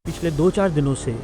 पिछले 2-4 दिनों से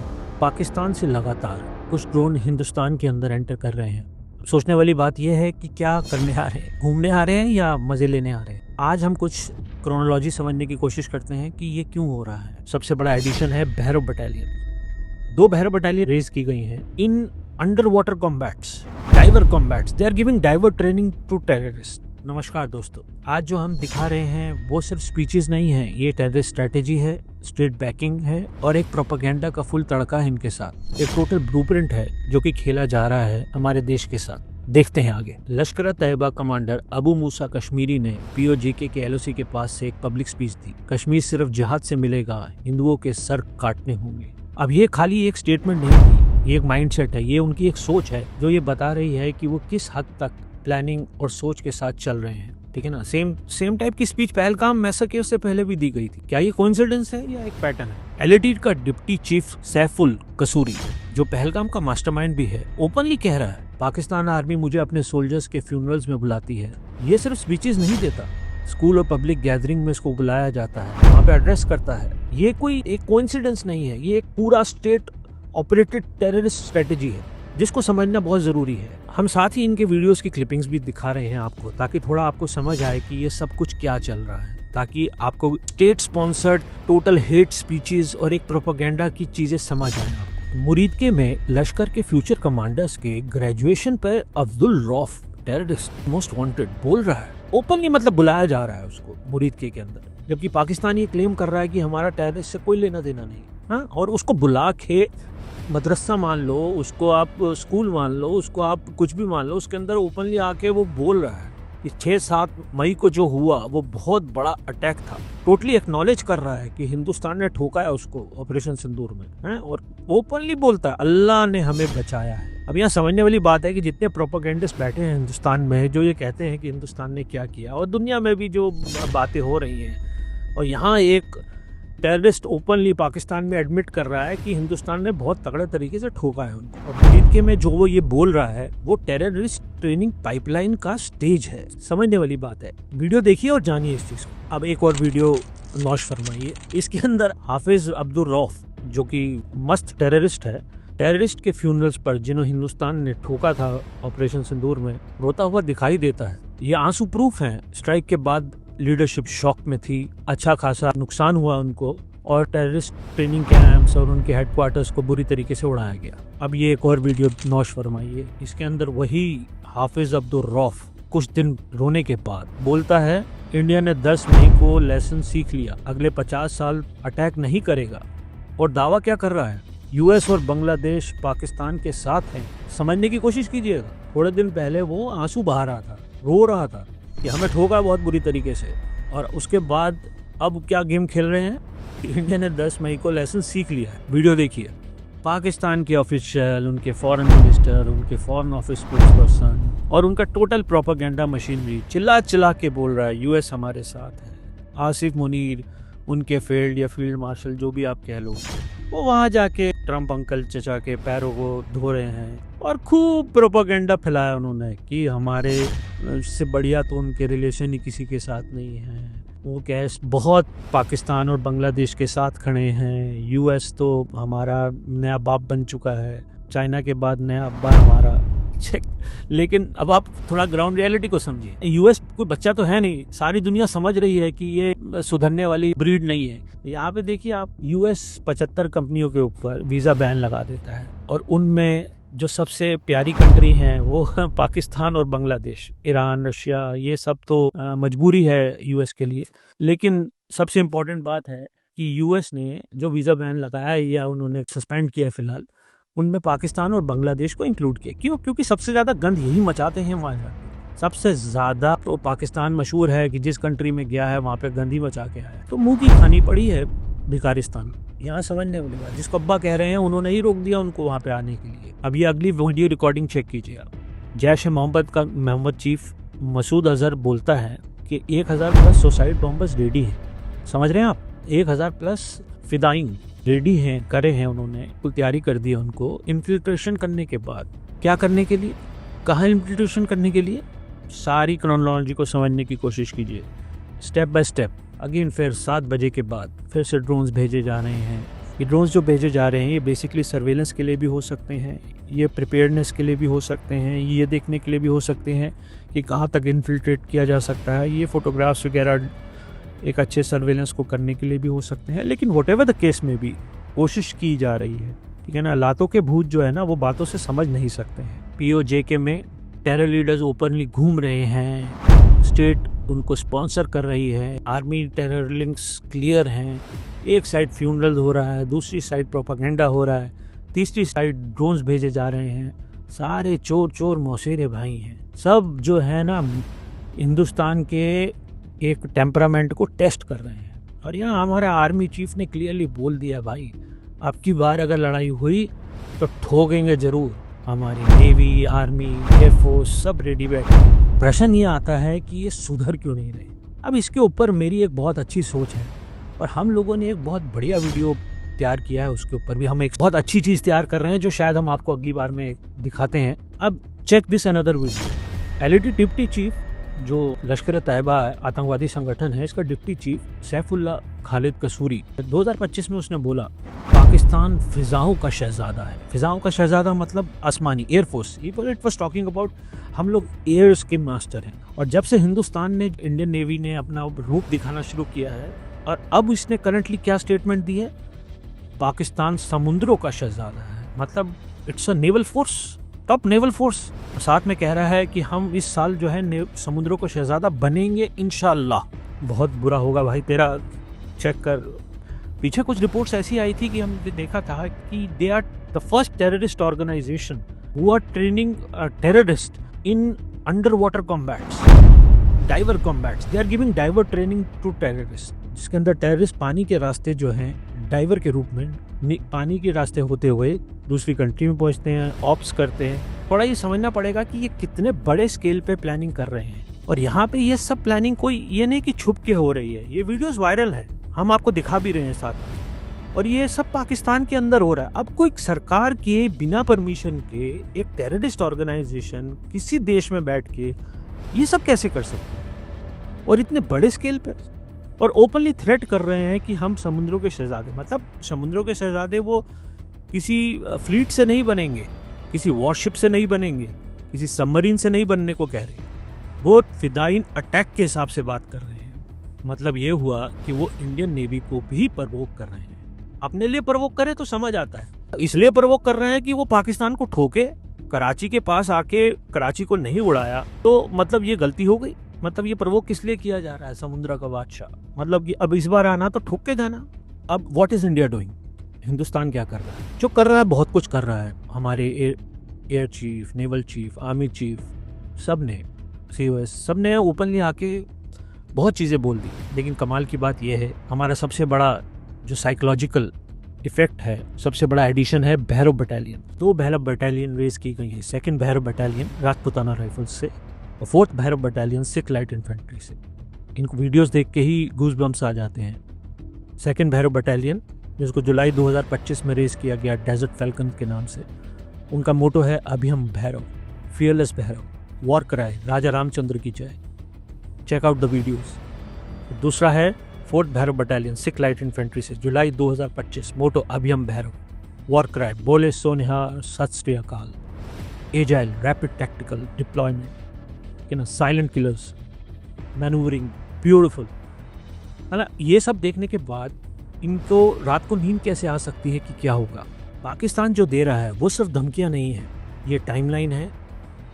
पाकिस्तान से लगातार कुछ ड्रोन हिंदुस्तान के अंदर एंटर कर रहे हैं। सोचने वाली बात यह है कि क्या करने आ रहे हैं, घूमने आ रहे हैं या मजे लेने आ रहे हैं। आज हम कुछ क्रोनोलॉजी समझने की कोशिश करते हैं कि ये क्यों हो रहा है। सबसे बड़ा एडिशन है Bhairav battalion. 2 Bhairav battalion raise की गई हैं in under water combats, diver combats. They are giving diver training to terrorist. नमस्कार दोस्तों, आज जो हम दिखा रहे हैं वो सिर्फ स्पीचेस नहीं है, ये टेररिस्ट स्ट्रेटेजी है, स्ट्रेट बैकिंग है और एक प्रोपेगेंडा का फुल तड़का है इनके साथ। एक टोटल ब्लूप्रिंट है जो कि खेला जा रहा है हमारे देश के साथ। देखते हैं आगे। लश्कर-ए-तैयबा कमांडर अबू मूसा कश्मीरी ने POJK के LOC के पास से एक पब्लिक स्पीच दी। कश्मीर सिर्फ जिहाद से मिलेगा, हिंदुओं के सर काटने होंगे। अब ये खाली एक स्टेटमेंट नहीं थी, ये एक माइंडसेट है, ये उनकी एक सोच है जो ये बता रही है कि वो किस हद तक प्लानिंग और सोच के साथ चल रहे हैं। ठीक है ना। सेम टाइप की स्पीच पहलगाम मैसेकर से पहले भी दी गई थी। क्या ये कोइंसिडेंस है या एक पैटर्न है? LAT का डिप्टी चीफ सैफुल कसूरी, जो पहलगाम का मास्टरमाइंड भी है, ओपनली कह रहा है पाकिस्तान आर्मी मुझे अपने सोल्जर्स के फ्यूनरल्स में बुलाती है। ये सिर्फ स्पीचेस नहीं देता, स्कूल और पब्लिक गैदरिंग में इसको बुलाया जाता है, वहाँ पे एड्रेस करता है। ये कोई एक कोइंसिडेंस नहीं है, ये एक पूरा स्टेट ऑपरेटेड टेररिस्ट स्ट्रेटेजी है जिसको समझना बहुत जरूरी है। हम साथ ही इनके वीडियोस की क्लिपिंग्स भी दिखा रहे हैं आपको, ताकि थोड़ा आपको समझ आए कि ये सब कुछ क्या चल रहा है, ताकि आपको state sponsored total hate speeches और एक प्रोपेगेंडा की चीजें समझ आए आपको। मुरीदके में लश्कर के फ्यूचर कमांडर्स के ग्रेजुएशन पर Abdul Rauf terrorist most wanted बोल रहा है। ओपनली मतलब बुलाया जा रहा है उसको मुरीदके के अंदर, जबकि पाकिस्तान ये क्लेम कर रहा है कि हमारा टेररिस्ट से कोई लेना देना नहीं। हाँ, और उसको बुला के मदरसा मान लो, उसको आप स्कूल मान लो, उसको आप कुछ भी मान लो, उसके अंदर ओपनली आके वो बोल रहा है कि 6-7 मई को जो हुआ वो बहुत बड़ा अटैक था। टोटली एक्नॉलेज कर रहा है कि हिंदुस्तान ने ठोका है उसको ऑपरेशन सिंदूर में, है? और ओपनली बोलता है अल्लाह ने हमें बचाया है। अब यहाँ समझने वाली बात है कि जितने प्रोपेगेंडिस्ट बैठे हैं हिंदुस्तान में, जो ये कहते हैं कि हिंदुस्तान ने क्या किया, और दुनिया में भी जो बातें हो रही हैं, और यहाँ एक टेररिस्ट ओपनली पाकिस्तान में एडमिट कर रहा है कि हिंदुस्तान ने बहुत तगड़े तरीके से ठोका है उनको। और मुरीदके में जो वो ये बोल रहा है वो टेररिस्ट ट्रेनिंग पाइपलाइन का स्टेज है। समझने वाली बात है। वीडियो देखिए और जानिए इस चीज को। अब एक और वीडियो नौश फरमाइए। इसके अंदर हाफिज अब्दुल रौफ, जो कि मस्त टेररिस्ट है, टेररिस्ट के फ्यूनरल्स पर जिन्होंने हिंदुस्तान ने ठोका था ऑपरेशन सिंदूर में, रोता हुआ दिखाई देता है। ये आंसू प्रूफ है। स्ट्राइक के बाद लीडरशिप शॉक में थी, अच्छा खासा नुकसान हुआ उनको, और टेररिस्ट ट्रेनिंग कैंप्स और उनके हेडक्वार्टर्स को बुरी तरीके से उड़ाया गया। अब ये एक और वीडियो नौश फरमाइए। इसके अंदर वही हाफिज अब्दुल रौफ कुछ दिन रोने के बाद बोलता है इंडिया ने 10 मई को लेसन सीख लिया, अगले 50 साल अटैक नहीं करेगा। और दावा क्या कर रहा है? US और बांग्लादेश पाकिस्तान के साथ हैं। समझने की कोशिश कीजिएगा। थोड़े दिन पहले वो आंसू बहा रहा था, रो रहा था कि हमें ठोका बहुत बुरी तरीके से, और उसके बाद अब क्या गेम खेल रहे हैं? इंडिया ने 10 मई को लेसन सीख लिया है। वीडियो देखिए। पाकिस्तान के ऑफिशियल, उनके फॉरेन मिनिस्टर, उनके फॉरेन ऑफिस स्पोक्सपर्सन और उनका टोटल प्रोपेगेंडा मशीनरी चिल्ला के बोल रहा है US हमारे साथ है। आसिफ मुनीर, उनके फील्ड मार्शल, जो भी आप कह लो, वो वहाँ जाके ट्रम्प अंकल चचा के पैरों को धो रहे हैं और खूब प्रोपेगेंडा फैलाया उन्होंने कि हमारे से बढ़िया तो उनके रिलेशन ही किसी के साथ नहीं है। वो कैस बहुत पाकिस्तान और बांग्लादेश के साथ खड़े हैं। US तो हमारा नया बाप बन चुका है, चाइना के बाद नया अब्बा हमारा। चेक। लेकिन अब आप थोड़ा ग्राउंड रियलिटी को समझिए। US कोई बच्चा तो है नहीं, सारी दुनिया समझ रही है कि ये सुधरने वाली ब्रीड नहीं है। यहाँ पे देखिए आप, US 75 कंपनियों के ऊपर वीज़ा बैन लगा देता है, और उनमें जो सबसे प्यारी कंट्री हैं वो पाकिस्तान और बांग्लादेश, ईरान, रशिया, ये सब तो मजबूरी है US के लिए। लेकिन सबसे इम्पोर्टेंट बात है कि US ने जो वीज़ा बैन लगाया या उन्होंने सस्पेंड किया फिलहाल, उनमें पाकिस्तान और बांग्लादेश को इंक्लूड किया। क्यों? क्योंकि सबसे ज़्यादा गंद यही मचाते हैं वहाँ जाके। सबसे ज़्यादा तो पाकिस्तान मशहूर है कि जिस कंट्री में गया है वहाँ पे गंदी मचा के आया, तो मुँह की खानी पड़ी है भिखारिस्तान। यहाँ समझने वाली बात, जिसको अब्बा कह रहे हैं, उन्होंने ही रोक दिया उनको वहाँ पे आने के लिए। अब ये अगली वीडियो रिकॉर्डिंग चेक कीजिए आप। जैश-ए-मोहम्मद का मोहम्मद चीफ मसूद अजहर बोलता है कि 1000+ सुसाइड बॉम्बर्स रेडी हैं। समझ रहे हैं आप? 1000+ फिदाइन रेडी हैं, करे हैं उन्होंने, कुल तैयारी कर दी है उनको इन्फिल्ट्रेशन करने के बाद। क्या करने के लिए? कहाँ इन्फिल्ट्रेशन करने के लिए? सारी क्रोनोलॉजी को समझने की कोशिश कीजिए स्टेप बाय स्टेप। अगेन फिर 7 बजे के बाद फिर से ड्रोन्स भेजे जा रहे हैं, ये ड्रोन्स जो भेजे जा रहे हैं ये बेसिकली सर्वेलेंस के लिए भी हो सकते हैं, ये प्रिपेयर्डनेस के लिए भी हो सकते हैं, ये देखने के लिए भी हो सकते हैं कि कहाँ तक इन्फिल्ट्रेट किया जा सकता है, ये फ़ोटोग्राफ्स वगैरह एक अच्छे सर्वेलेंस को करने के लिए भी हो सकते हैं। लेकिन वट एवर द केस में भी कोशिश की जा रही है, ठीक है ना। लातों के भूत जो है ना वो बातों से समझ नहीं सकते हैं। POJK में टेरर लीडर्स ओपनली घूम रहे हैं, स्टेट उनको स्पॉन्सर कर रही है, आर्मी टेरर लिंक्स क्लियर हैं। एक साइड फ्यूनरल हो रहा है, दूसरी साइड प्रोपागेंडा हो रहा है, तीसरी साइड ड्रोन्स भेजे जा रहे हैं। सारे चोर चोर मौसेरे भाई हैं, सब जो है ना हिंदुस्तान के एक टेम्परामेंट को टेस्ट कर रहे हैं। और यहाँ हमारा आर्मी चीफ ने क्लियरली बोल दिया, भाई अब की बार अगर लड़ाई हुई तो ठोकेंगे ज़रूर। हमारी नेवी, आर्मी, एयरफोर्स सब रेडी बैठे। प्रश्न ये आता है कि ये सुधर क्यों नहीं रहे। अब इसके ऊपर मेरी एक बहुत अच्छी सोच है और हम लोगों ने एक बहुत बढ़िया वीडियो तैयार किया है, उसके ऊपर भी हम एक बहुत अच्छी चीज़ तैयार कर रहे हैं जो शायद हम आपको अगली बार में दिखाते हैं। अब check this another video. LAT deputy chief जो लश्कर तैयबा आतंकवादी संगठन है, इसका डिप्टी चीफ सैफुल्ला खालिद कसूरी 2025 में उसने बोला पाकिस्तान फिजाओं का शहजादा है। फिजाओं का शहजादा मतलब आसमानी, air force. It was talking about हम लोग एयर्स के मास्टर हैं। और जब से हिंदुस्तान ने, इंडियन नेवी ने अपना रूप दिखाना शुरू किया है, और अब इसने करंटली क्या स्टेटमेंट दी है, पाकिस्तान समुद्रों का शहजादा है। मतलब it's a naval force, top naval force. साथ में कह रहा है कि हम इस साल जो है समुद्रों को शहजादा बनेंगे इंशाल्लाह। बहुत बुरा होगा भाई तेरा, चेक कर। पीछे कुछ रिपोर्ट्स ऐसी आई थी कि हमने देखा था कि they are the first terrorist organisation who are training terrorist in under water combats, diver combats. They are giving diver training to terrorist, जिसके अंदर टेररिस्ट पानी के रास्ते जो हैं डाइवर के रूप में पानी के रास्ते होते हुए दूसरी कंट्री में पहुंचते हैं, ऑप्स करते हैं। थोड़ा ये समझना पड़ेगा कि ये कितने बड़े स्केल पे प्लानिंग कर रहे हैं। और यहाँ पे ये सब प्लानिंग कोई ये नहीं कि छुप के हो रही है, ये वीडियोस वायरल है, हम आपको दिखा भी रहे हैं साथ में। और ये सब पाकिस्तान के अंदर हो रहा है। अब कोई सरकार के बिना परमिशन के एक टेररिस्ट ऑर्गेनाइजेशन किसी देश में बैठ के ये सब कैसे कर सकते हैं, और इतने बड़े स्केल पे, और ओपनली थ्रेट कर रहे हैं कि हम समुद्रों के शहजादे। मतलब समुद्रों के शहजादे वो किसी फ्लीट से नहीं बनेंगे, किसी वॉरशिप से नहीं बनेंगे, किसी सबमरीन से नहीं बनने को कह रहे हैं, वो फिदाइन अटैक के हिसाब से बात कर रहे हैं। मतलब ये हुआ कि वो इंडियन नेवी को भी प्रवोक कर रहे हैं। अपने लिए प्रवोक करे तो समझ आता है, इसलिए प्रवोक कर रहे हैं कि वो पाकिस्तान को ठोके। कराची के पास आके कराची को नहीं उड़ाया तो मतलब ये गलती हो गई। मतलब ये प्रवोक किस लिए किया जा रहा है, समुद्र का बादशाह। मतलब कि अब इस बार आना तो ठोक के जाना। अब what is India doing, Hindustan क्या कर रहा है? जो कर रहा है बहुत कुछ कर रहा है। हमारे air chief, naval chief, army chief, सब ने, COS सब ने ओपनली आके बहुत चीज़ें बोल दी। लेकिन कमाल की बात यह है, हमारा सबसे बड़ा जो साइकोलॉजिकल इफेक्ट है, सबसे बड़ा एडिशन है Bhairav battalion. 2 Bhairav battalion raise की गई है। 2nd Bhairav battalion Rajputana rifles से और 4th Bhairav battalion Sikh light infantry से। इनको वीडियोस देख के ही गूज बम्स आ जाते हैं। 2nd भैरव बटालियन जिसको जुलाई 2025 में रेस किया गया डेजर्ट फैल्कन के नाम से, उनका मोटो है अभियम Bhairav, fearless Bhairav, war cry, Raja Ramchandra की जय। Check out the videos. दूसरा है 4th Bhairav battalion Sikh light infantry से, जुलाई 2025, मोटो अभियम भैरव, वॉर क्राई, बोले सो निहार Sat Sri Akal, agile rapid tactical deployment, silent killers, manoeuvring, beautiful. है ना। ये सब देखने के बाद इनको रात को नींद कैसे आ सकती है कि क्या होगा। पाकिस्तान जो दे रहा है वो सिर्फ धमकियां नहीं है, ये टाइमलाइन है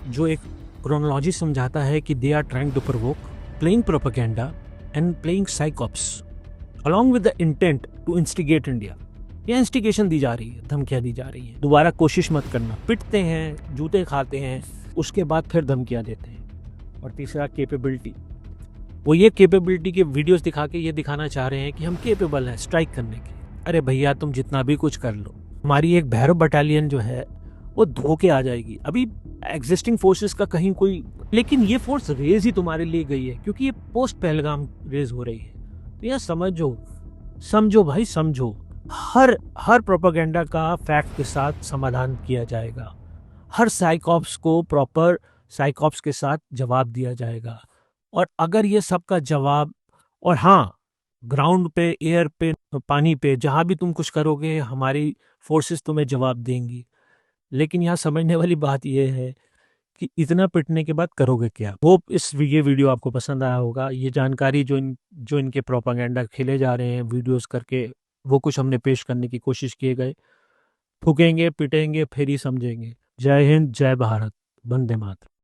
जो एक क्रोनोलॉजी समझाता है कि they are trying to provoke, playing propaganda and playing psyops along with the intent to instigate India. ये इंस्टिगेशन दी जा रही है, धमकियां दी जा रही है। दोबारा कोशिश मत करना। पिटते हैं, जूते खाते हैं, उसके बाद फिर धमकियां देते हैं। और तीसरा कैपेबिलिटी, वो ये कैपेबिलिटी के वीडियोस दिखा के ये दिखाना चाह रहे हैं कि हम कैपेबल हैं स्ट्राइक करने के। अरे भैया तुम जितना भी कुछ कर लो, हमारी एक भैरव बटालियन जो है वो धोके आ जाएगी। अभी एग्जिस्टिंग फोर्सेस का कहीं कोई, लेकिन ये फोर्स रेज ही तुम्हारे लिए गई है क्योंकि ये पोस्ट पहलगाम रेज हो रही है। तो यह समझो भाई, समझो। हर प्रोपेगेंडा का फैक्ट के साथ समाधान किया जाएगा। हर साइकॉप्स को प्रॉपर साइकॉप्स के साथ जवाब दिया जाएगा। और अगर ये सबका जवाब, और हाँ, ग्राउंड पे, एयर पे, पानी पे, जहां भी तुम कुछ करोगे हमारी फोर्सेस तुम्हें जवाब देंगी। लेकिन यहाँ समझने वाली बात यह है कि इतना पिटने के बाद करोगे क्या। होप ये वीडियो आपको पसंद आया होगा। ये जानकारी जो इनके प्रोपागेंडा खेले जा रहे हैं वीडियोस करके, वो कुछ हमने पेश करने की कोशिश किए गए। ठुकेंगे पिटेंगे फिर ही समझेंगे। जय हिंद, जय भारत, वंदे मातरम।